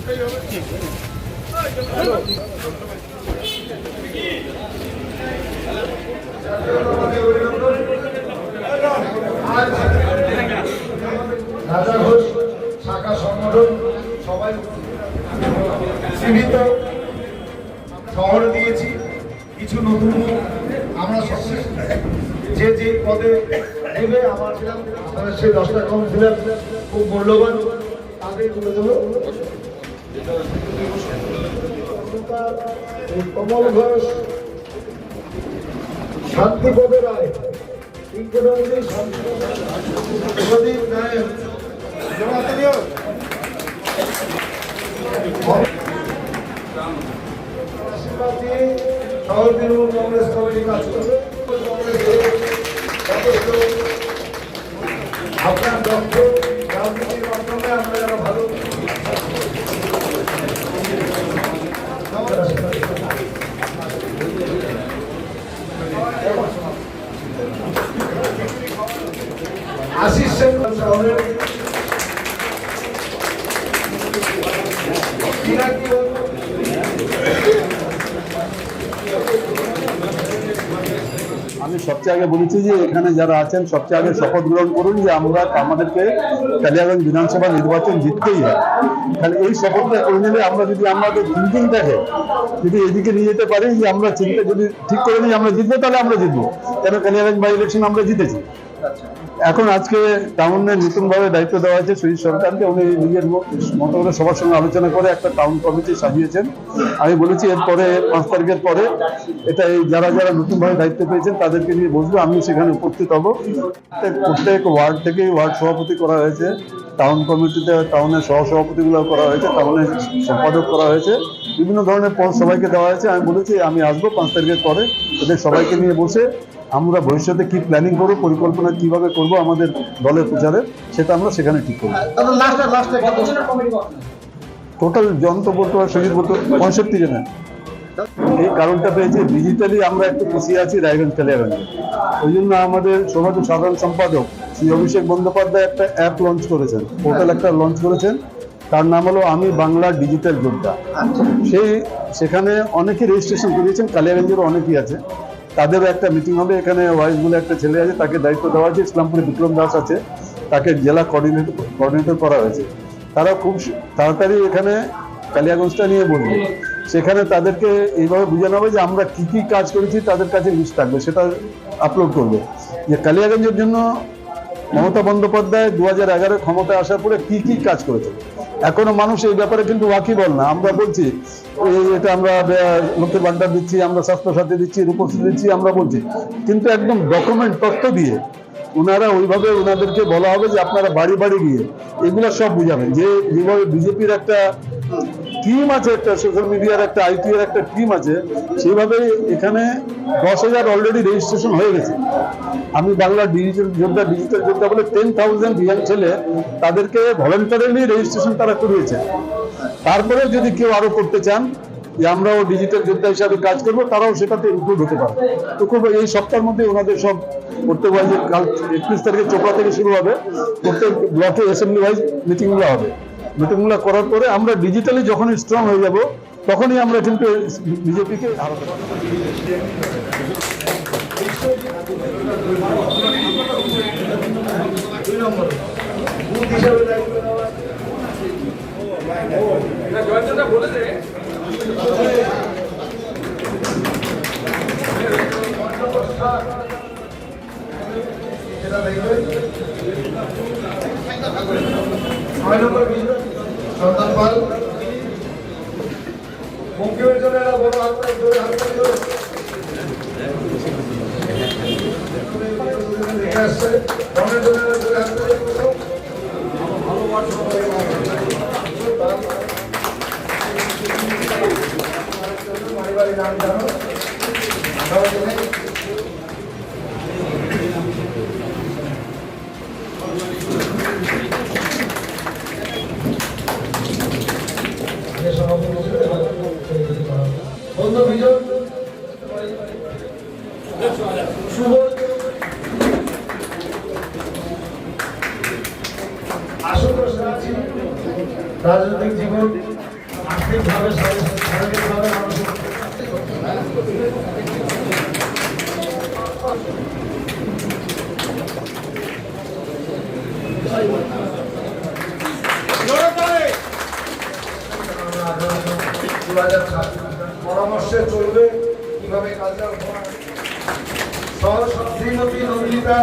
রাজা ঘোষ শাখা সংগঠন সবাই সীমিত শহরে দিয়েছি কিছু নতুন আমরা যে যে পদে নেবে আমার ছিলাম আপনারা সেই 10টা কাউন্সিলর খুব মূল্যবান তাদের তুলে দেবো। কমল ঘোষ, শান্তিপদ রায়, প্রদীপ নায়ক, শহর তৃণমূল কংগ্রেস কমিটি কাজ করবে। আপনার দক্ষ রাজনীতির মাধ্যমে আমরা যারা ভালো আশিস সেন শহরের আমি সবচেয়ে আগে বলেছি যে এখানে যারা আছেন সবচেয়ে আগে শপথ গ্রহণ করুন যে আমাদেরকে কালিয়াগঞ্জ বিধানসভা নির্বাচন জিততেই হয়। তাহলে এই শপথটা করে নিলে আমরা যদি আমাদের থিঙ্কিংটাকে যদি এদিকে নিয়ে যেতে পারি যে আমরা চিন্তা যদি ঠিক করে নিই আমরা জিতবো, তাহলে আমরা জিতবো। কেন কালিয়াগঞ্জ বাই ইলেকশন আমরা জিতেছি। এখন আজকে টাউনে নতুনভাবে দায়িত্ব দেওয়া হয়েছে সুজিত সরকারকে। উনি নিজের মতো করে সবার সঙ্গে আলোচনা করে একটা টাউন কমিটি সাজিয়েছেন। আমি বলেছি এরপরে 5 তারিখের পরে এটা এই যারা যারা নতুনভাবে দায়িত্ব পেয়েছেন তাদেরকে নিয়ে বসবো, আমি সেখানে উপস্থিত হব। প্রত্যেক ওয়ার্ড থেকেই ওয়ার্ড সভাপতি করা হয়েছে, টাউন কমিটিতে টাউনের সহসভাপতিগুলো করা হয়েছে, টাউনের সম্পাদক করা হয়েছে, বিভিন্ন ধরনের পদ সবাইকে দেওয়া হয়েছে। আমি বলেছি আমি আসবো 5 তারিখের পরে, এদের সবাইকে নিয়ে বসে আমরা ভবিষ্যতে কি প্ল্যানিং করবো, পরিকল্পনা কিভাবে করব আমাদের দলের প্রচারে, সেটা আমরা সেখানে ঠিক করবো। টোটাল যন্ত্র বলতে হয় সঙ্গীত বলতে 65 জনের। এই কারণটা পেয়েছি ডিজিটালি আমরা একটু পিছিয়ে আছি রায়গঞ্জ কালিয়াগঞ্জে। ওই জন্য আমাদের সমাজ সাধারণ সম্পাদক শ্রী অভিষেক বন্দ্যোপাধ্যায় একটা অ্যাপ লঞ্চ করেছেন, পোর্টাল একটা লঞ্চ করেছেন, তার নাম হলো আমি বাংলা ডিজিটাল যোদ্ধা। সেখানে অনেকে রেজিস্ট্রেশন করিয়েছেন, কালিয়াগঞ্জেরও অনেকেই আছে। তাদেরও একটা মিটিং হবে। এখানে ওয়াইস বলে একটা ছেলে আছে, তাকে দায়িত্ব দেওয়া হয়েছে। ইসলামপুরে বিক্রম দাস আছে, তাকে জেলা কোঅর্ডিনেটর করা হয়েছে। তারা খুব তাড়াতাড়ি এখানে কালিয়াগঞ্জটা নিয়ে বলবে। সেখানে তাদেরকে এইভাবে বোঝানো হবে যে আমরা কি কি কাজ করেছি, তাদের কাছে লিস্ট থাকবে, সেটা আপলোড করবে। যে কালিয়াগঞ্জের জন্য মমতা বন্দ্যোপাধ্যায় 2011 ক্ষমতায় আসার পরে কি কি কাজ করেছে। এখনো মানুষ এই ব্যাপারে কিন্তু ওয়াকিবল না। আমরা বলছি এটা আমরা লক্ষ্মীর ভান্ডার দিচ্ছি, আমরা স্বাস্থ্যসাথী দিচ্ছি, রূপশ্রী দিচ্ছি, আমরা বলছি, কিন্তু একদম ডকুমেন্ট তথ্য দিয়ে ওনারা ওইভাবে ওনাদেরকে বলা হবে যে আপনারা বাড়ি বাড়ি গিয়ে এগুলো সব বুঝাবেন। যেভাবে বিজেপির একটা টিম আছে, একটা সোশ্যাল মিডিয়ার একটা আইটি এর একটা টিম আছে, সেইভাবে এখানে 10,000 অলরেডি রেজিস্ট্রেশন হয়ে গেছে। আমি বাংলা ডিজিটাল যোদ্ধা বলে 10,000 ইয়াং ছেলে, তাদেরকে ভলেন্টারিলি রেজিস্ট্রেশন তারা করিয়েছে। তারপরে যদি কেউ আরো করতে চান যে আমরাও ডিজিটাল যোদ্ধা হিসাবে কাজ করবো, তারাও সেটাতে ইনক্লুড হতে পারে। তো খুব এই সপ্তাহের মধ্যে ওনাদের সব প্রত্যেক ওয়াইজে কাল 31 তারিখে চোপড়া থেকে শুরু হবে, প্রত্যেক ব্লকে অ্যাসেম্বলি ওয়াইজ মিটিংগুলো হবে। মিটিংগুলো করার পরে আমরা ডিজিটালি যখনই স্ট্রং হয়ে যাব, তখনই আমরা কিন্তু বিজেপিকে হারাতে পারবো। সন্তান পাল মুখ্যের জন্য এরা বড় হাত ধরে আসছে, রনের জন্য ধরে হাত ধরে পারিবারিক নাম জানো বন্ধু বিজয় শুভ আশুতোষ রাজনীতিক জীবন আর্থিকভাবে শারীরিকভাবে মানসিক পরামর্শে চলবে কিভাবে কাজটা শ্রীমতী নন্দিতা